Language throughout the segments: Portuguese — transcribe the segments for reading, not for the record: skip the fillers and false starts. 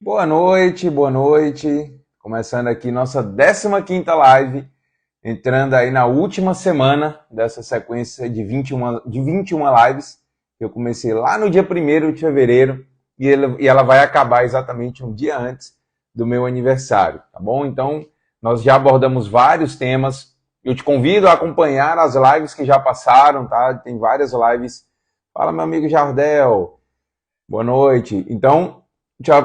Boa noite, boa noite. Começando aqui nossa 15ª live, entrando aí na última semana dessa sequência de 21 lives, que eu comecei lá no dia 1º de fevereiro e ela vai acabar exatamente um dia antes do meu aniversário, tá bom? Então, nós já abordamos vários temas. Eu te convido a acompanhar as lives que já passaram, tá? Tem várias lives. Fala, meu amigo Jardel. Boa noite. Então,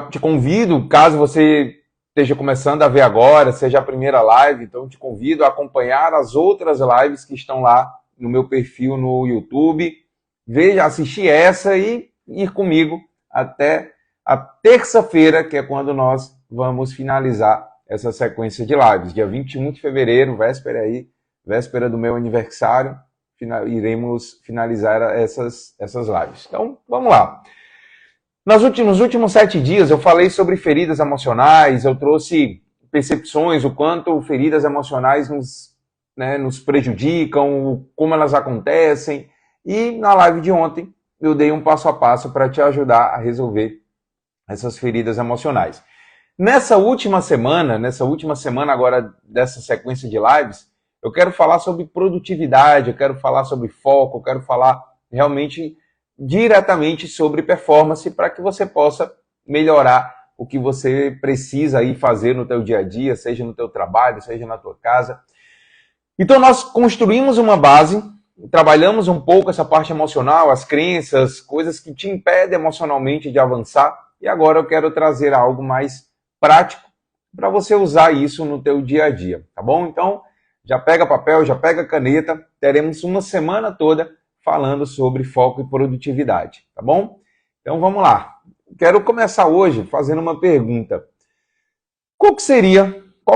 te convido, caso você esteja começando a ver agora, seja a primeira live, então te convido a acompanhar as outras lives que estão lá no meu perfil no YouTube. Veja, assistir essa e ir comigo até a terça-feira, que é quando nós vamos finalizar essa sequência de lives. Dia 21 de fevereiro, véspera do meu aniversário, iremos finalizar essas lives. Então, vamos lá. Nos últimos 7 dias eu falei sobre feridas emocionais, eu trouxe percepções, o quanto feridas emocionais nos prejudicam, como elas acontecem. E na live de ontem eu dei um passo a passo para te ajudar a resolver essas feridas emocionais. Nessa última semana agora dessa sequência de lives, eu quero falar sobre produtividade, eu quero falar sobre foco, eu quero falar realmente diretamente sobre performance para que você possa melhorar o que você precisa aí fazer no teu dia a dia, seja no teu trabalho, seja na tua casa. Então nós construímos uma base, trabalhamos um pouco essa parte emocional, as crenças, coisas que te impedem emocionalmente de avançar, e agora eu quero trazer algo mais prático para você usar isso no teu dia a dia, tá bom? Então, já pega papel, já pega caneta, teremos uma semana toda falando sobre foco e produtividade, tá bom? Então vamos lá. Quero começar hoje fazendo uma pergunta. Qual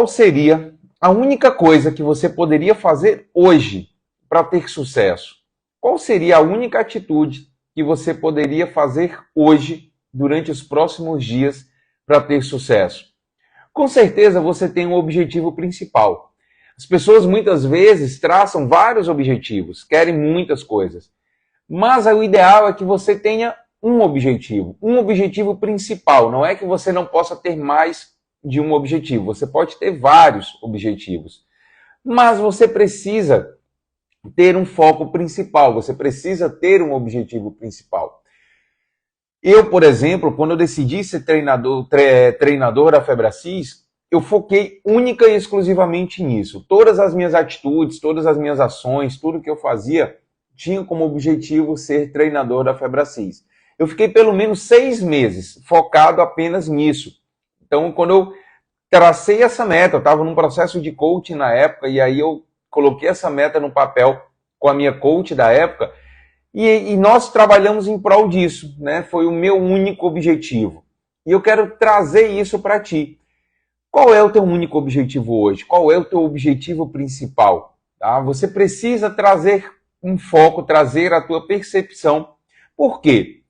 seria a única coisa que você poderia fazer hoje para ter sucesso? Qual seria a única atitude que você poderia fazer hoje, durante os próximos dias, para ter sucesso? Com certeza você tem um objetivo principal. As pessoas muitas vezes traçam vários objetivos, querem muitas coisas. Mas o ideal é que você tenha um objetivo principal. Não é que você não possa ter mais de um objetivo, você pode ter vários objetivos. Mas você precisa ter um foco principal, você precisa ter um objetivo principal. Eu, por exemplo, quando eu decidi ser treinador da Febracis, eu foquei única e exclusivamente nisso. Todas as minhas atitudes, todas as minhas ações, tudo que eu fazia, tinha como objetivo ser treinador da Febracis. Eu fiquei pelo menos 6 meses focado apenas nisso. Então, quando eu tracei essa meta, eu estava num processo de coaching na época, e aí eu coloquei essa meta no papel com a minha coach da época, e nós trabalhamos em prol disso, né? Foi o meu único objetivo. E eu quero trazer isso para ti. Qual é o teu único objetivo hoje? Qual é o teu objetivo principal? Tá? Você precisa trazer um foco, trazer a tua percepção. Por quê?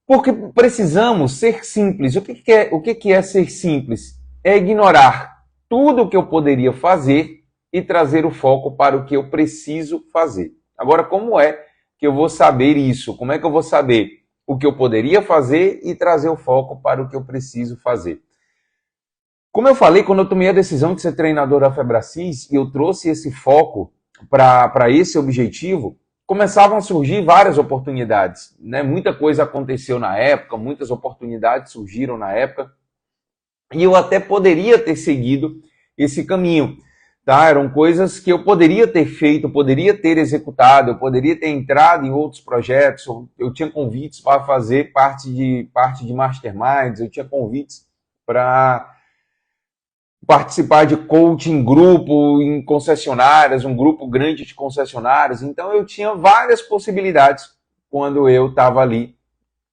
Porque precisamos ser simples. O que é ser simples? É ignorar tudo o que eu poderia fazer e trazer o foco para o que eu preciso fazer. Agora, como é que eu vou saber isso? Como é que eu vou saber o que eu poderia fazer e trazer o foco para o que eu preciso fazer? Como eu falei, quando eu tomei a decisão de ser treinador da Febracis e eu trouxe esse foco para esse objetivo, começavam a surgir várias oportunidades, né? Muita coisa aconteceu na época, muitas oportunidades surgiram na época, e eu até poderia ter seguido esse caminho. Tá? Eram coisas que eu poderia ter feito, poderia ter executado, eu poderia ter entrado em outros projetos, eu tinha convites para fazer parte de masterminds, eu tinha convites para participar de coaching grupo em concessionárias, um grupo grande de concessionárias. Então eu tinha várias possibilidades quando eu estava ali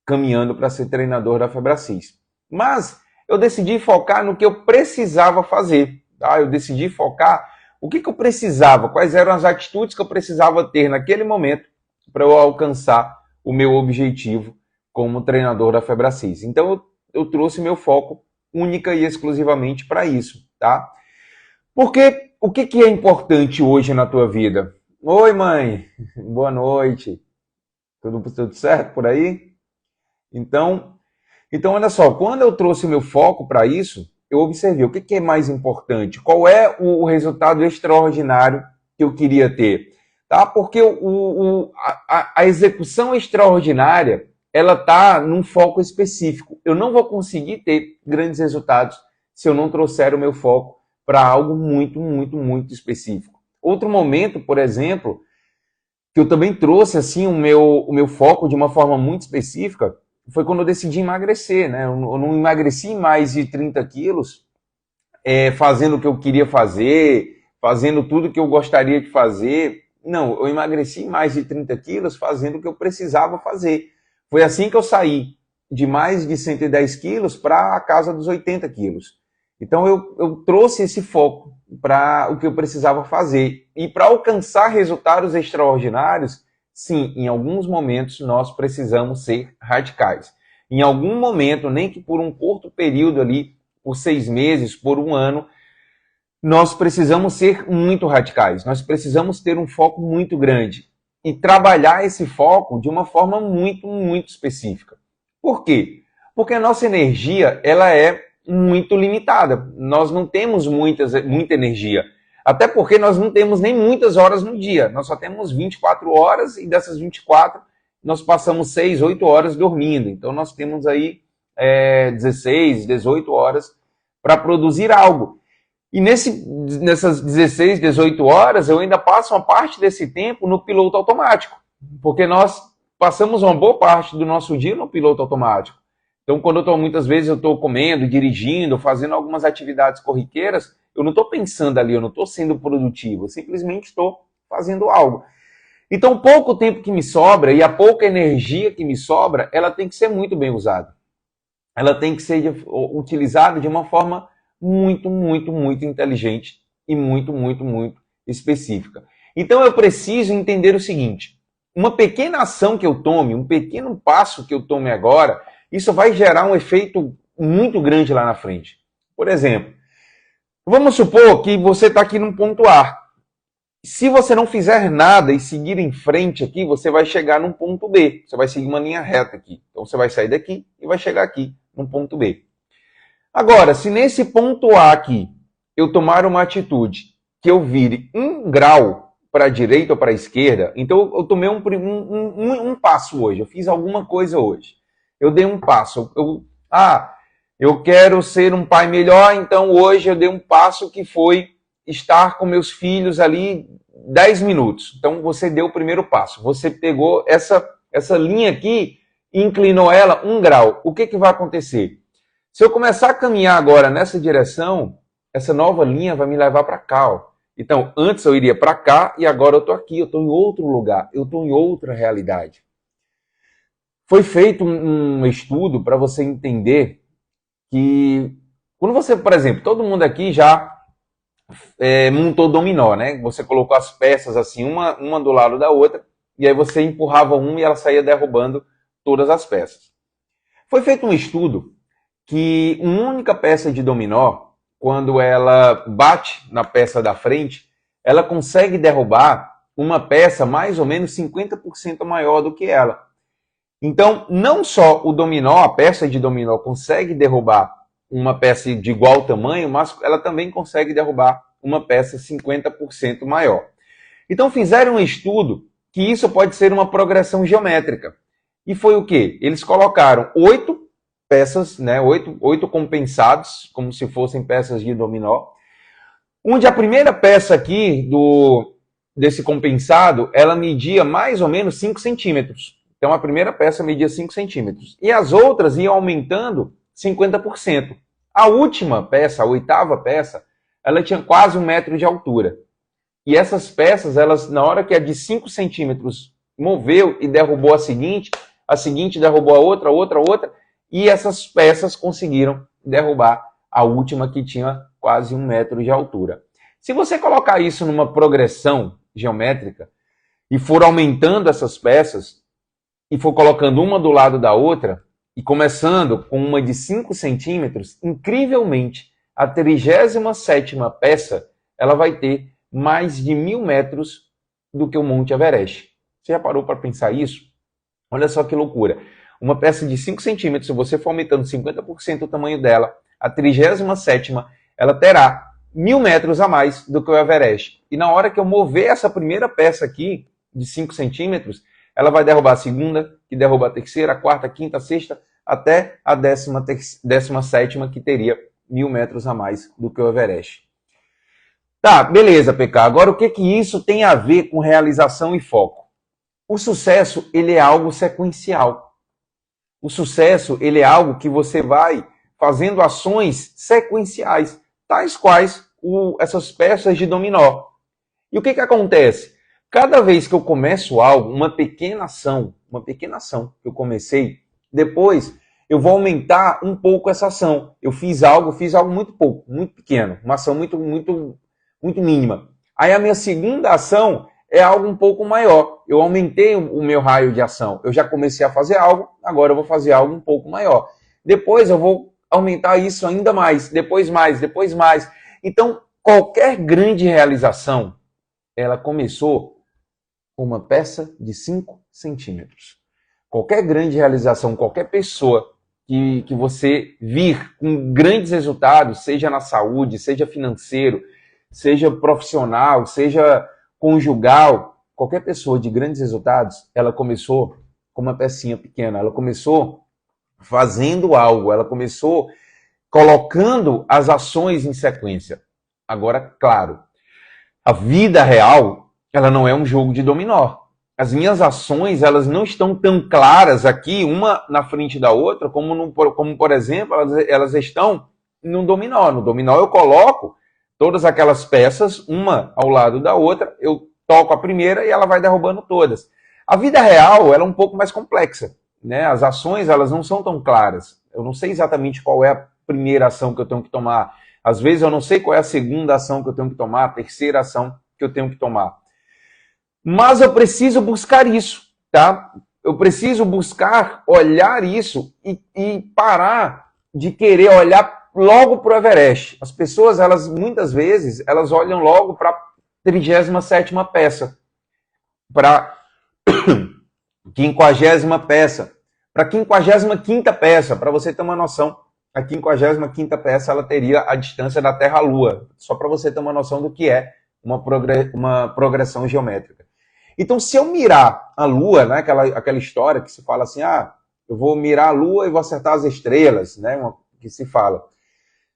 caminhando para ser treinador da Febracis. Mas eu decidi focar no que eu precisava fazer. Tá? Eu decidi focar o que eu precisava, quais eram as atitudes que eu precisava ter naquele momento para eu alcançar o meu objetivo como treinador da Febracis. Então eu trouxe meu foco única e exclusivamente para isso. Tá? Porque o que é importante hoje na tua vida? Oi, mãe. Boa noite. Tudo certo por aí? Então, Então, olha só, quando eu trouxe o meu foco para isso, eu observei o que é mais importante, qual é o resultado extraordinário que eu queria ter. Tá? Porque a execução extraordinária, ela está num foco específico. Eu não vou conseguir ter grandes resultados se eu não trouxer o meu foco para algo muito, muito, muito específico. Outro momento, por exemplo, que eu também trouxe assim o meu foco de uma forma muito específica, foi quando eu decidi emagrecer, né? Eu não emagreci mais de 30 quilos fazendo o que eu queria fazer, fazendo tudo que eu gostaria de fazer. Não, eu emagreci mais de 30 quilos fazendo o que eu precisava fazer. Foi assim que eu saí de mais de 110 quilos para a casa dos 80 quilos. Então eu trouxe esse foco para o que eu precisava fazer. E para alcançar resultados extraordinários, sim, em alguns momentos nós precisamos ser radicais. Em algum momento, nem que por um curto período ali, por 6 meses, por um ano, nós precisamos ser muito radicais. Nós precisamos ter um foco muito grande e trabalhar esse foco de uma forma muito, muito específica. Por quê? Porque a nossa energia, ela é muito limitada. Nós não temos muita energia. Até porque nós não temos nem muitas horas no dia. Nós só temos 24 horas e dessas 24, nós passamos 6, 8 horas dormindo. Então nós temos aí 16, 18 horas para produzir algo. E nessas 16, 18 horas, eu ainda passo uma parte desse tempo no piloto automático. Porque nós passamos uma boa parte do nosso dia no piloto automático. Então, muitas vezes eu estou comendo, dirigindo, fazendo algumas atividades corriqueiras, eu não estou pensando ali, eu não estou sendo produtivo, eu simplesmente estou fazendo algo. Então, o pouco tempo que me sobra e a pouca energia que me sobra, ela tem que ser muito bem usada. Ela tem que ser utilizada de uma forma muito, muito, muito inteligente e muito, muito, muito específica. Então, eu preciso entender o seguinte: uma pequena ação que eu tome, um pequeno passo que eu tome agora, isso vai gerar um efeito muito grande lá na frente. Por exemplo, vamos supor que você está aqui num ponto A. Se você não fizer nada e seguir em frente aqui, você vai chegar num ponto B. Você vai seguir uma linha reta aqui. Então você vai sair daqui e vai chegar aqui, num ponto B. Agora, se nesse ponto A aqui eu tomar uma atitude que eu vire 1 grau para a direita ou para a esquerda, então eu tomei um passo hoje, eu fiz alguma coisa hoje. Eu dei um passo. Eu quero ser um pai melhor, então hoje eu dei um passo que foi estar com meus filhos ali 10 minutos. Então você deu o primeiro passo. Você pegou essa linha aqui e inclinou ela 1 grau. O que vai acontecer? Se eu começar a caminhar agora nessa direção, essa nova linha vai me levar para cá. Ó. Então, antes eu iria para cá e agora eu estou aqui, eu estou em outro lugar, eu estou em outra realidade. Foi feito um estudo para você entender que quando você, por exemplo, todo mundo aqui já montou dominó, né? Você colocou as peças assim, uma do lado da outra, e aí você empurrava uma e ela saía derrubando todas as peças. Foi feito um estudo que uma única peça de dominó, quando ela bate na peça da frente, ela consegue derrubar uma peça mais ou menos 50% maior do que ela. Então, não só o dominó, a peça de dominó, consegue derrubar uma peça de igual tamanho, mas ela também consegue derrubar uma peça 50% maior. Então, fizeram um estudo que isso pode ser uma progressão geométrica. E foi o quê? Eles colocaram 8 peças, né, 8 compensados, como se fossem peças de dominó, onde a primeira peça aqui desse compensado, ela media mais ou menos 5 centímetros. Então, a primeira peça media 5 centímetros. E as outras iam aumentando 50%. A última peça, a 8ª peça, ela tinha quase 1 metro de altura. E essas peças, elas, na hora que a de 5 centímetros moveu e derrubou a seguinte derrubou a outra, e essas peças conseguiram derrubar a última que tinha quase 1 metro de altura. Se você colocar isso numa progressão geométrica e for aumentando essas peças, e for colocando uma do lado da outra, e começando com uma de 5 centímetros, incrivelmente, a 37ª peça, ela vai ter mais de 1.000 metros do que o Monte Everest. Você já parou para pensar isso? Olha só que loucura. Uma peça de 5 centímetros, se você for aumentando 50% o tamanho dela, a 37ª, ela terá 1.000 metros a mais do que o Everest. E na hora que eu mover essa primeira peça aqui, de 5 centímetros, ela vai derrubar a segunda, que derruba a terceira, a quarta, a quinta, a sexta, até a 17ª, que teria 1.000 metros a mais do que o Everest. Tá, beleza, PK. Agora, o que isso tem a ver com realização e foco? O sucesso, ele é algo sequencial. O sucesso, ele é algo que você vai fazendo ações sequenciais, tais quais essas peças de dominó. E o que acontece? Cada vez que eu começo algo, uma pequena ação que eu comecei, depois eu vou aumentar um pouco essa ação. Eu fiz algo muito pouco, muito pequeno, uma ação muito mínima. Aí a minha segunda ação é algo um pouco maior. Eu aumentei o meu raio de ação. Eu já comecei a fazer algo, agora eu vou fazer algo um pouco maior. Depois eu vou aumentar isso ainda mais, depois mais. Então, qualquer grande realização, ela começou com uma peça de 5 centímetros. Qualquer grande realização, qualquer pessoa que você vir com grandes resultados, seja na saúde, seja financeiro, seja profissional, seja conjugal, qualquer pessoa de grandes resultados, ela começou com uma pecinha pequena, ela começou fazendo algo, ela começou colocando as ações em sequência. Agora, claro, a vida real, ela não é um jogo de dominó. As minhas ações, elas não estão tão claras aqui, uma na frente da outra, como por exemplo, elas estão no dominó. No dominó eu coloco todas aquelas peças, uma ao lado da outra, eu toco a primeira e ela vai derrubando todas. A vida real, ela é um pouco mais complexa, né? As ações, elas não são tão claras. Eu não sei exatamente qual é a primeira ação que eu tenho que tomar. Às vezes eu não sei qual é a segunda ação que eu tenho que tomar, a terceira ação que eu tenho que tomar. Mas eu preciso buscar isso, tá? Eu preciso buscar olhar isso e parar de querer olhar logo para o Everest. As pessoas, elas muitas vezes, elas olham logo para a 37ª peça, para a 50ª peça, para a 55ª peça, para você ter uma noção. A 55ª peça, ela teria a distância da Terra à Lua, só para você ter uma noção do que é uma progressão geométrica. Então, se eu mirar a Lua, né, aquela história que se fala assim, eu vou mirar a Lua e vou acertar as estrelas, né, que se fala.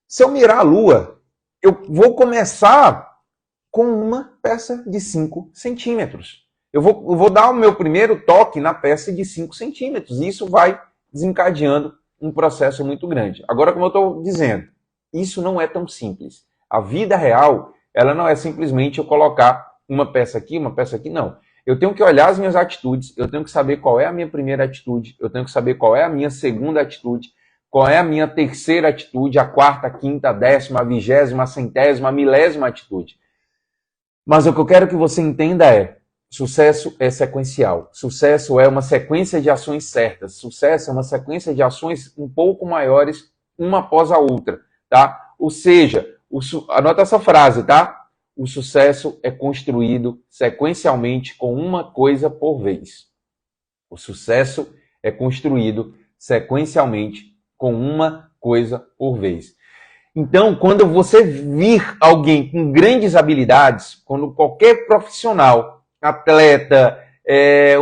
Se eu mirar a Lua, eu vou começar com uma peça de 5 centímetros. Eu vou dar o meu primeiro toque na peça de 5 centímetros, e isso vai desencadeando um processo muito grande. Agora, como eu estou dizendo, isso não é tão simples. A vida real, ela não é simplesmente eu colocar uma peça aqui, não. Eu tenho que olhar as minhas atitudes, eu tenho que saber qual é a minha primeira atitude, eu tenho que saber qual é a minha segunda atitude, qual é a minha terceira atitude, a quarta, a quinta, a 10ª, a 20ª, a 100ª, a 1000ª atitude. Mas o que eu quero que você entenda é, sucesso é sequencial. Sucesso é uma sequência de ações certas. Sucesso é uma sequência de ações um pouco maiores, uma após a outra, tá? Ou seja, anota essa frase, tá? O sucesso é construído sequencialmente com uma coisa por vez. O sucesso é construído sequencialmente com uma coisa por vez. Então, quando você vir alguém com grandes habilidades, quando qualquer profissional, atleta,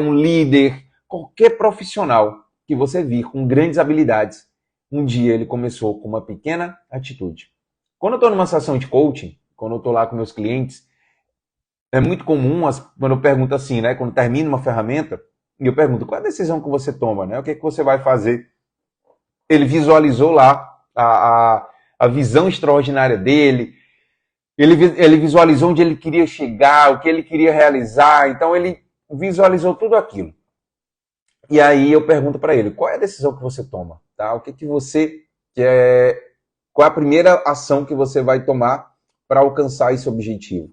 um líder, qualquer profissional que você vir com grandes habilidades, um dia ele começou com uma pequena atitude. Quando eu estou numa sessão de coaching, quando eu estou lá com meus clientes, é muito comum, quando eu pergunto assim, né, quando termina uma ferramenta, e eu pergunto, qual é a decisão que você toma, né? O que você vai fazer? Ele visualizou lá a visão extraordinária dele, ele visualizou onde ele queria chegar, o que ele queria realizar, então ele visualizou tudo aquilo. E aí eu pergunto para ele, qual é a decisão que você toma? Tá? O que você quer, qual é a primeira ação que você vai tomar para alcançar esse objetivo?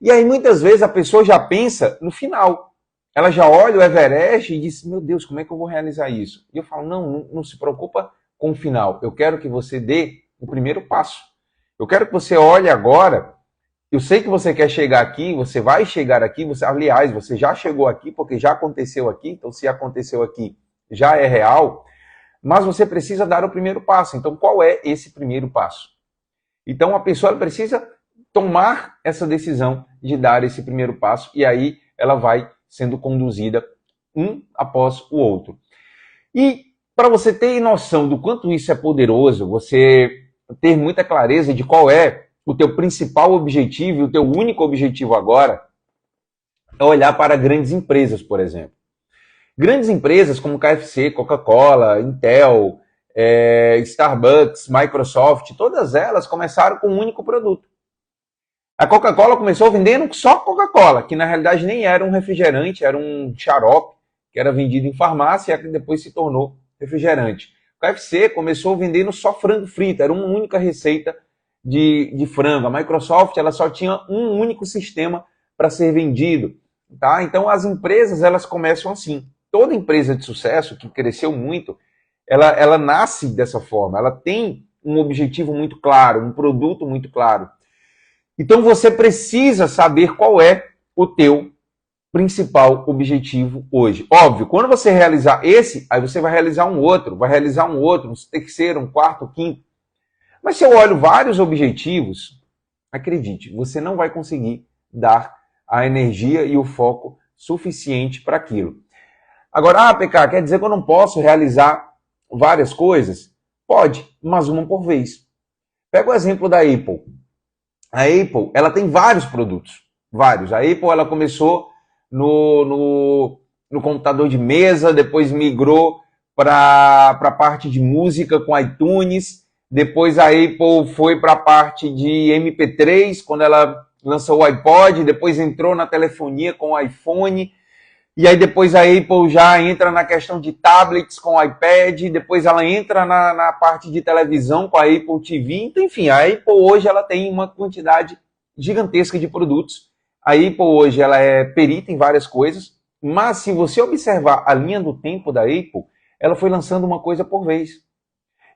E aí muitas vezes a pessoa já pensa no final. Ela já olha o Everest e diz, meu Deus, como é que eu vou realizar isso? E eu falo, não se preocupa com o final. Eu quero que você dê o primeiro passo. Eu quero que você olhe agora. Eu sei que você quer chegar aqui, você vai chegar aqui. Aliás, você já chegou aqui porque já aconteceu aqui. Então, se aconteceu aqui, já é real, mas você precisa dar o primeiro passo. Então, qual é esse primeiro passo? Então, a pessoa precisa tomar essa decisão de dar esse primeiro passo e aí ela vai sendo conduzida um após o outro. E para você ter noção do quanto isso é poderoso, você ter muita clareza de qual é o teu principal objetivo e o teu único objetivo agora, é olhar para grandes empresas, por exemplo. Grandes empresas como KFC, Coca-Cola, Intel, Starbucks, Microsoft, todas elas começaram com um único produto. A Coca-Cola começou vendendo só Coca-Cola, que na realidade nem era um refrigerante, era um xarope que era vendido em farmácia e depois se tornou refrigerante. O KFC começou vendendo só frango frito, era uma única receita de frango. A Microsoft ela só tinha um único sistema para ser vendido. Tá? Então as empresas elas começam assim. Toda empresa de sucesso que cresceu muito, ela nasce dessa forma. Ela tem um objetivo muito claro, um produto muito claro. Então você precisa saber qual é o teu principal objetivo hoje. Óbvio, quando você realizar esse, aí você vai realizar um outro, um terceiro, um quarto, um quinto. Mas se eu olho vários objetivos, acredite, você não vai conseguir dar a energia e o foco suficiente para aquilo. Agora, PK, quer dizer que eu não posso realizar várias coisas? Pode, mas uma por vez. Pega o exemplo da Apple. A Apple, ela tem vários produtos, vários. A Apple, ela começou no computador de mesa, depois migrou para a parte de música com iTunes, depois a Apple foi para a parte de MP3, quando ela lançou o iPod, depois entrou na telefonia com o iPhone, e aí depois a Apple já entra na questão de tablets com o iPad, depois ela entra na parte de televisão com a Apple TV. Então, enfim, a Apple hoje ela tem uma quantidade gigantesca de produtos. A Apple hoje ela é perita em várias coisas, mas se você observar a linha do tempo da Apple, ela foi lançando uma coisa por vez.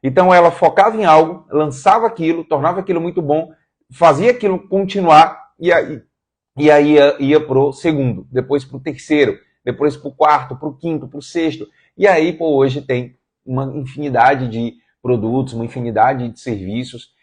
Então ela focava em algo, lançava aquilo, tornava aquilo muito bom, fazia aquilo continuar e aí ia para o segundo, depois para o terceiro, depois para o quarto, para o quinto, para o sexto. E a Apple hoje tem uma infinidade de produtos, uma infinidade de serviços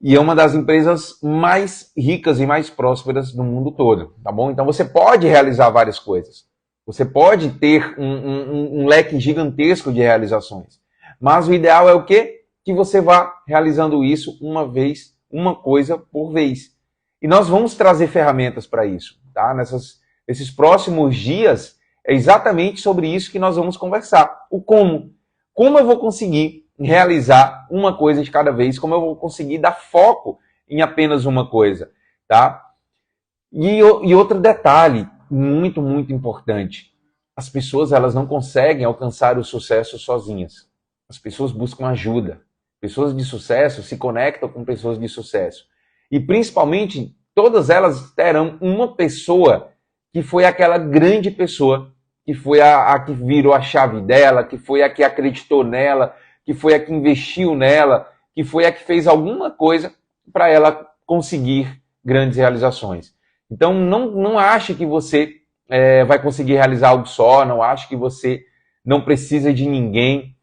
e é uma das empresas mais ricas e mais prósperas do mundo todo, tá bom? Então você pode realizar várias coisas. Você pode ter um leque gigantesco de realizações. Mas o ideal é o quê? Que você vá realizando isso uma vez, uma coisa por vez. E nós vamos trazer ferramentas para isso, tá? Nesses próximos dias, é exatamente sobre isso que nós vamos conversar. O como. Como eu vou conseguir realizar uma coisa de cada vez, como eu vou conseguir dar foco em apenas uma coisa, tá? E outro detalhe muito, muito importante. As pessoas, elas não conseguem alcançar o sucesso sozinhas. As pessoas buscam ajuda. Pessoas de sucesso se conectam com pessoas de sucesso. E principalmente, todas elas terão uma pessoa que foi aquela grande pessoa, que foi a que virou a chave dela, que foi a que acreditou nela, que foi a que investiu nela, que foi a que fez alguma coisa para ela conseguir grandes realizações. Então, não ache que você vai conseguir realizar algo só, não ache que você não precisa de ninguém.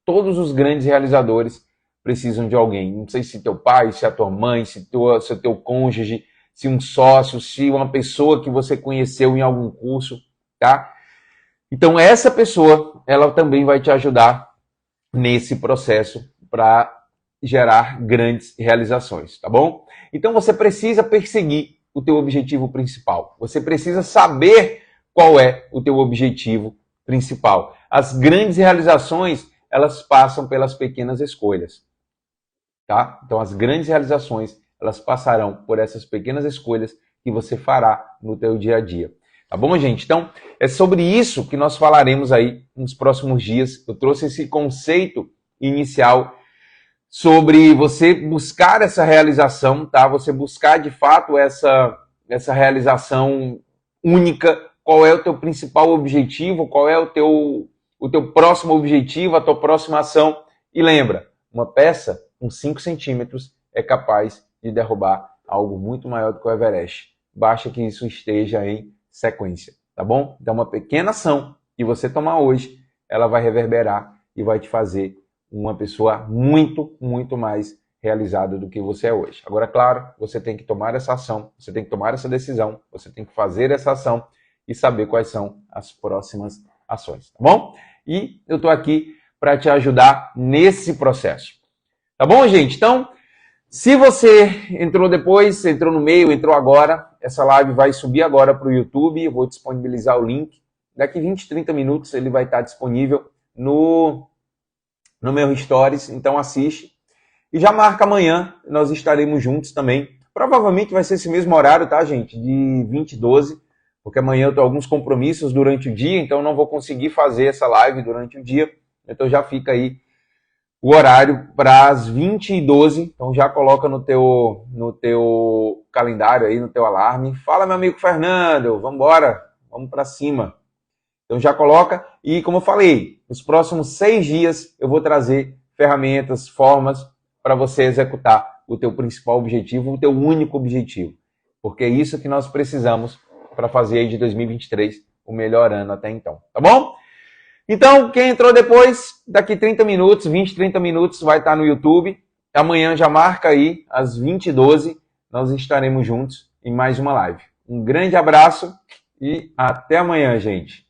Todos os grandes realizadores precisam de alguém. Não sei se teu pai, se a tua mãe, se teu cônjuge, se um sócio, se uma pessoa que você conheceu em algum curso, tá? Então essa pessoa, ela também vai te ajudar nesse processo para gerar grandes realizações, tá bom? Então você precisa perseguir o teu objetivo principal. Você precisa saber qual é o teu objetivo principal. As grandes realizações, elas passam pelas pequenas escolhas. Tá? Então, as grandes realizações, elas passarão por essas pequenas escolhas que você fará no teu dia a dia. Tá bom, gente? Então, é sobre isso que nós falaremos aí nos próximos dias. Eu trouxe esse conceito inicial sobre você buscar essa realização, tá? Você buscar, de fato, essa realização única. Qual é o teu principal objetivo? Qual é o teu próximo objetivo, a tua próxima ação? E lembra, uma peça com 5 centímetros é capaz de derrubar algo muito maior do que o Everest. Basta que isso esteja em sequência, tá bom? Então, uma pequena ação que você tomar hoje ela vai reverberar e vai te fazer uma pessoa muito, muito mais realizada do que você é hoje. Agora, claro, você tem que tomar essa ação, você tem que tomar essa decisão, você tem que fazer essa ação e saber quais são as próximas ações, tá bom? E eu estou aqui para te ajudar nesse processo. Tá bom, gente? Então, se você entrou depois, entrou no meio, entrou agora, essa live vai subir agora para o YouTube, eu vou disponibilizar o link. Daqui 20, 30 minutos ele vai estar disponível no meu Stories, então assiste. E já marca amanhã, nós estaremos juntos também. Provavelmente vai ser esse mesmo horário, tá, gente? De 20 e 12, porque amanhã eu tenho alguns compromissos durante o dia, então não vou conseguir fazer essa live durante o dia. Então já fica aí o horário para as 20 e 12. Então já coloca no teu calendário aí, no teu alarme. Fala, meu amigo Fernando, vamos embora, vamos para cima. Então já coloca. E como eu falei, nos próximos 6 dias eu vou trazer ferramentas, formas para você executar o teu principal objetivo, o teu único objetivo. Porque é isso que nós precisamos para fazer aí de 2023 o melhor ano até então. Tá bom? Então, quem entrou depois, daqui 30 minutos, 20, 30 minutos, vai estar no YouTube. Amanhã já marca aí, às 20h12, nós estaremos juntos em mais uma live. Um grande abraço e até amanhã, gente.